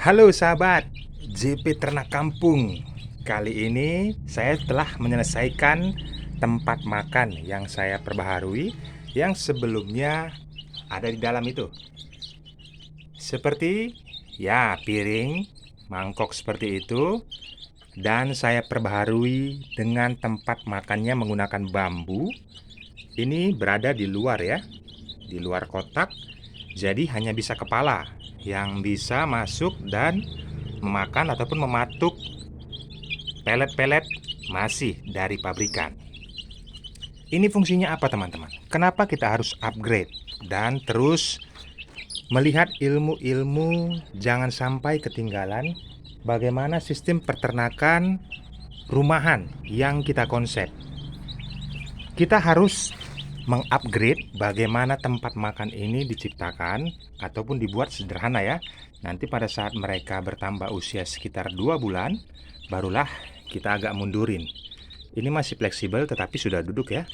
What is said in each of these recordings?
Halo sahabat JP Ternak Kampung. Kali ini saya telah menyelesaikan tempat makan yang saya perbaharui, yang sebelumnya ada di dalam itu. Seperti ya piring, mangkok seperti itu. Dan saya perbaharui dengan tempat makannya menggunakan bambu. Ini berada di luar ya, di luar kotak. Jadi hanya bisa kepala yang bisa masuk dan memakan ataupun mematuk pelet-pelet masih dari pabrikan. Ini fungsinya apa teman-teman? Kenapa kita harus upgrade dan terus melihat ilmu-ilmu, jangan sampai ketinggalan bagaimana sistem peternakan rumahan yang kita konsep. Kita harus mengupgrade bagaimana tempat makan ini diciptakan ataupun dibuat sederhana ya. Nanti pada saat mereka bertambah usia sekitar 2 bulan, barulah kita agak mundurin. Ini masih fleksibel tetapi sudah duduk ya.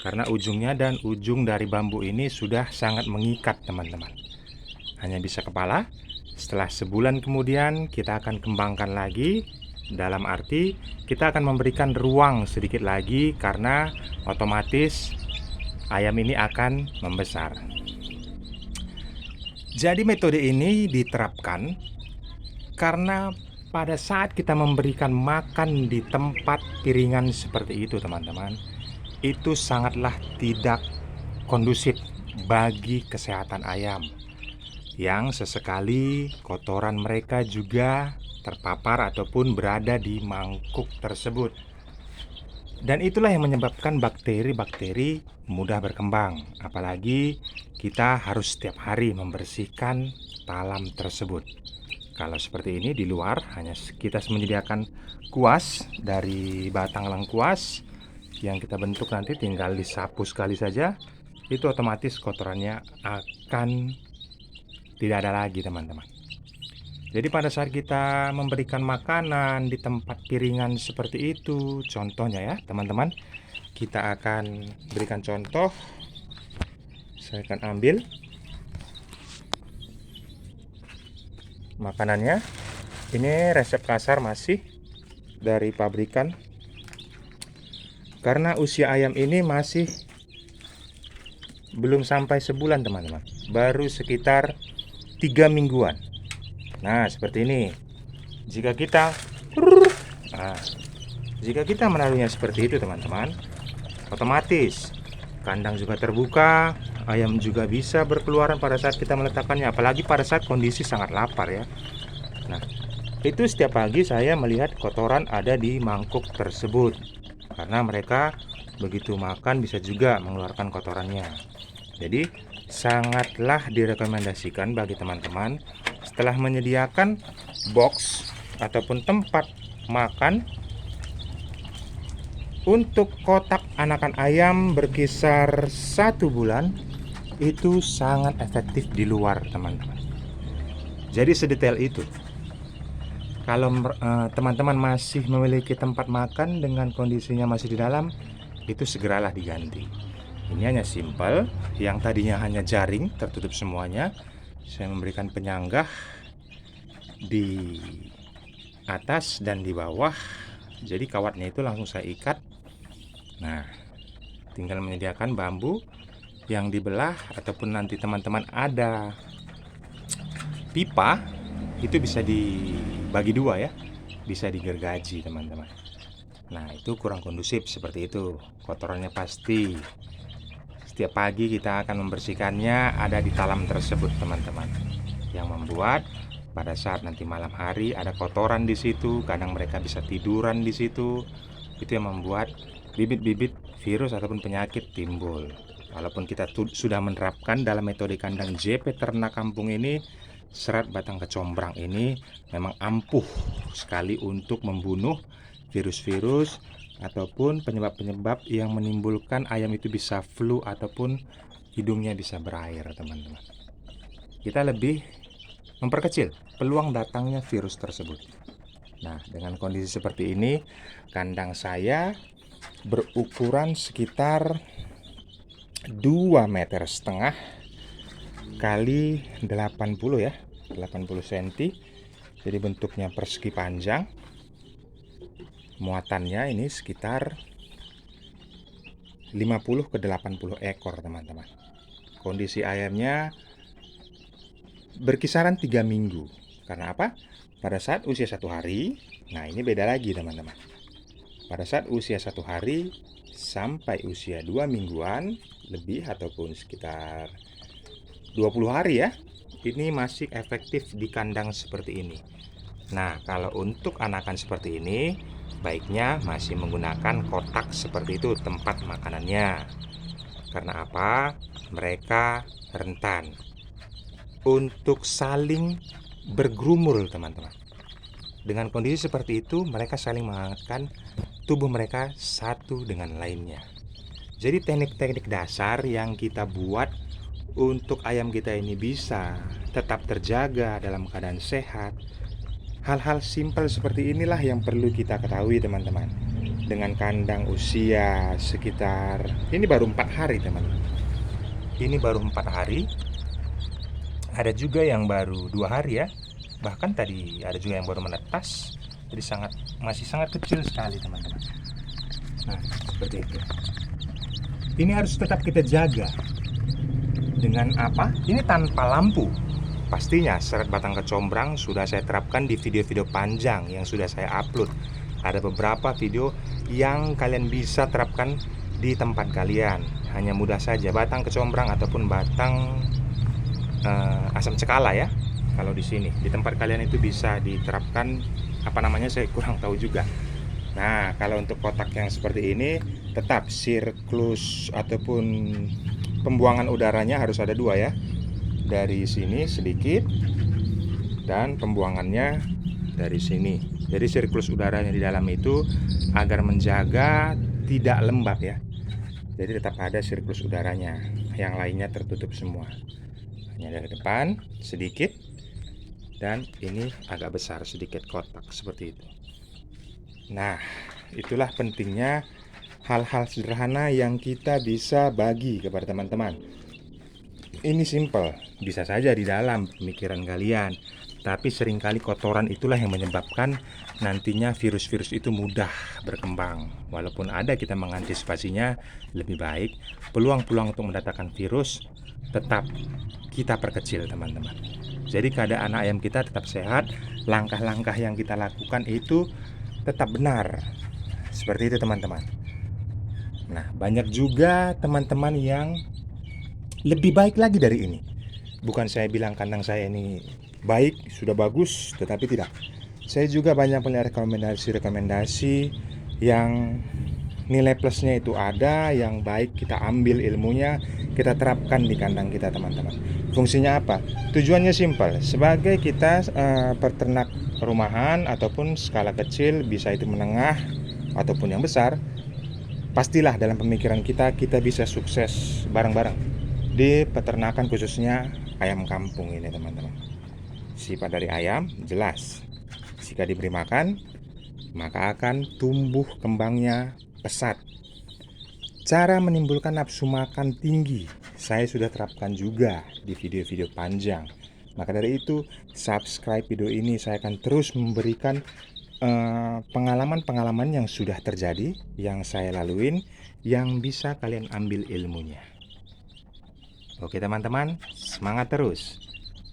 Karena ujungnya dan ujung dari bambu ini sudah sangat mengikat teman-teman. Hanya bisa kepala. Setelah sebulan kemudian kita akan kembangkan lagi. Dalam arti kita akan memberikan ruang sedikit lagi karena otomatis ayam ini akan membesar. Jadi metode ini diterapkan karena pada saat kita memberikan makan di tempat piringan seperti itu teman-teman, itu sangatlah tidak kondusif bagi kesehatan ayam, yang sesekali kotoran mereka juga terpapar ataupun berada di mangkuk tersebut. Dan itulah yang menyebabkan bakteri-bakteri mudah berkembang. Apalagi kita harus setiap hari membersihkan talam tersebut. Kalau seperti ini di luar hanya kita menyediakan kuas dari batang lengkuas yang kita bentuk, nanti tinggal disapu sekali saja, itu otomatis kotorannya akan tidak ada lagi teman-teman. Jadi pada saat kita memberikan makanan di tempat piringan seperti itu, contohnya ya teman-teman, kita akan berikan contoh. Saya akan ambil makanannya. Ini resep kasar masih dari pabrikan. Karena usia ayam ini masih belum sampai sebulan teman-teman, baru sekitar 3 mingguan. Nah seperti ini. Jika kita menaruhnya seperti itu teman-teman, otomatis kandang juga terbuka, ayam juga bisa berkeluaran pada saat kita meletakkannya, apalagi pada saat kondisi sangat lapar ya. Nah itu setiap pagi saya melihat kotoran ada di mangkuk tersebut, karena mereka begitu makan bisa juga mengeluarkan kotorannya. Jadi sangatlah direkomendasikan bagi teman-teman setelah menyediakan box ataupun tempat makan untuk kotak anakan ayam berkisar 1 bulan, itu sangat efektif di luar teman-teman. Jadi sedetail itu. Kalau teman-teman masih memiliki tempat makan dengan kondisinya masih di dalam, itu segeralah diganti. Ini hanya simpel, yang tadinya hanya jaring tertutup semuanya, saya memberikan penyanggah di atas dan di bawah. Jadi kawatnya itu langsung saya ikat. Nah, tinggal menyediakan bambu yang dibelah, ataupun nanti teman-teman ada pipa, itu bisa dibagi dua ya, bisa digergaji teman-teman. Nah itu kurang kondusif seperti itu, kotorannya pasti. Setiap pagi kita akan membersihkannya ada di talam tersebut teman-teman, yang membuat pada saat nanti malam hari ada kotoran di situ, kadang mereka bisa tiduran di situ. Itu yang membuat bibit-bibit virus ataupun penyakit timbul. Walaupun kita sudah menerapkan dalam metode kandang JP Ternak Kampung ini, serat batang kecombrang ini memang ampuh sekali untuk membunuh virus-virus ataupun penyebab-penyebab yang menimbulkan ayam itu bisa flu ataupun hidungnya bisa berair teman-teman. Kita lebih memperkecil peluang datangnya virus tersebut. Nah dengan kondisi seperti ini, kandang saya berukuran sekitar 2,5 meter kali 80 ya, 80 cm. Jadi bentuknya persegi panjang. Muatannya ini sekitar 50 ke 80 ekor, teman-teman. Kondisi ayamnya berkisaran 3 minggu. Karena apa? Pada saat usia 1 hari, nah ini beda lagi, teman-teman. Pada saat usia 1 hari sampai usia 2 mingguan lebih ataupun sekitar 20 hari ya, ini masih efektif di kandang seperti ini. Nah, kalau untuk anakan seperti ini, baiknya masih menggunakan kotak seperti itu tempat makanannya. Karena apa? Mereka rentan untuk saling bergerumul, teman-teman. Dengan kondisi seperti itu, mereka saling menghangatkan tubuh mereka satu dengan lainnya. Jadi teknik-teknik dasar yang kita buat untuk ayam kita ini bisa tetap terjaga dalam keadaan sehat. Hal-hal simpel seperti inilah yang perlu kita ketahui, teman-teman. Dengan kandang usia sekitar, ini baru 4 hari, teman-teman. Ini baru 4 hari. Ada juga yang baru 2 hari ya. Bahkan tadi ada juga yang baru menetas. Jadi masih sangat kecil sekali, teman-teman. Nah, seperti itu. Ini harus tetap kita jaga. Dengan apa? Ini tanpa lampu. Pastinya seret batang kecombrang sudah saya terapkan di video-video panjang yang sudah saya upload. Ada beberapa video yang kalian bisa terapkan di tempat kalian. Hanya mudah saja batang kecombrang ataupun batang asam cekala ya. Kalau di sini di tempat kalian itu bisa diterapkan, apa namanya saya kurang tahu juga. Nah, kalau untuk kotak yang seperti ini tetap siklus ataupun pembuangan udaranya harus ada 2 ya. Dari sini sedikit dan pembuangannya dari sini. Jadi siklus udaranya di dalam itu agar menjaga tidak lembab ya. Jadi tetap ada siklus udaranya. Yang lainnya tertutup semua. Hanya dari depan sedikit dan ini agak besar sedikit kotak seperti itu. Nah, itulah pentingnya hal-hal sederhana yang kita bisa bagi kepada teman-teman. Ini simple, bisa saja di dalam pemikiran kalian, tapi seringkali kotoran itulah yang menyebabkan nantinya virus-virus itu mudah berkembang. Walaupun ada kita mengantisipasinya, lebih baik peluang-peluang untuk mendatangkan virus tetap kita perkecil, teman-teman. Jadi keadaan ayam kita tetap sehat, langkah-langkah yang kita lakukan itu tetap benar. Seperti itu, teman-teman. Nah, banyak juga teman-teman yang lebih baik lagi dari ini. Bukan saya bilang kandang saya ini baik, sudah bagus, tetapi tidak. Saya juga banyak melihat rekomendasi-rekomendasi yang nilai plusnya itu ada, yang baik kita ambil ilmunya, kita terapkan di kandang kita, teman-teman. Fungsinya apa? Tujuannya simpel. Sebagai kita peternak rumahan ataupun skala kecil, bisa itu menengah ataupun yang besar, pastilah dalam pemikiran kita bisa sukses bareng-bareng di peternakan khususnya ayam kampung ini, teman-teman. Sifat dari ayam jelas. Jika diberi makan, maka akan tumbuh kembangnya pesat. Cara menimbulkan nafsu makan tinggi saya sudah terapkan juga di video-video panjang. Maka dari itu, subscribe video ini, saya akan terus memberikan pengalaman-pengalaman yang sudah terjadi, yang saya laluin, yang bisa kalian ambil ilmunya. Oke, teman-teman, semangat terus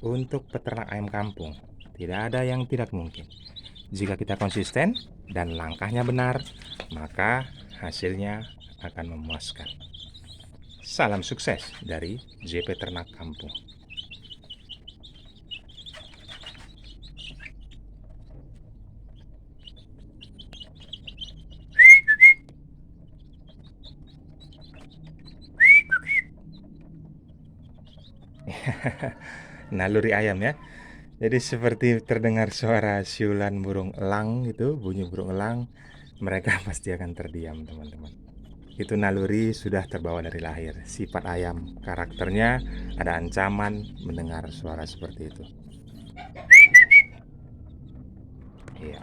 untuk peternak ayam kampung. Tidak ada yang tidak mungkin. Jika kita konsisten dan langkahnya benar, maka hasilnya akan memuaskan. Salam sukses dari JP Ternak Kampung. Naluri ayam ya. Jadi seperti terdengar suara siulan burung elang itu, bunyi burung elang, mereka pasti akan terdiam, teman-teman. Itu naluri sudah terbawa dari lahir. Sifat ayam, karakternya ada ancaman mendengar suara seperti itu. Iya.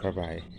Bye-bye.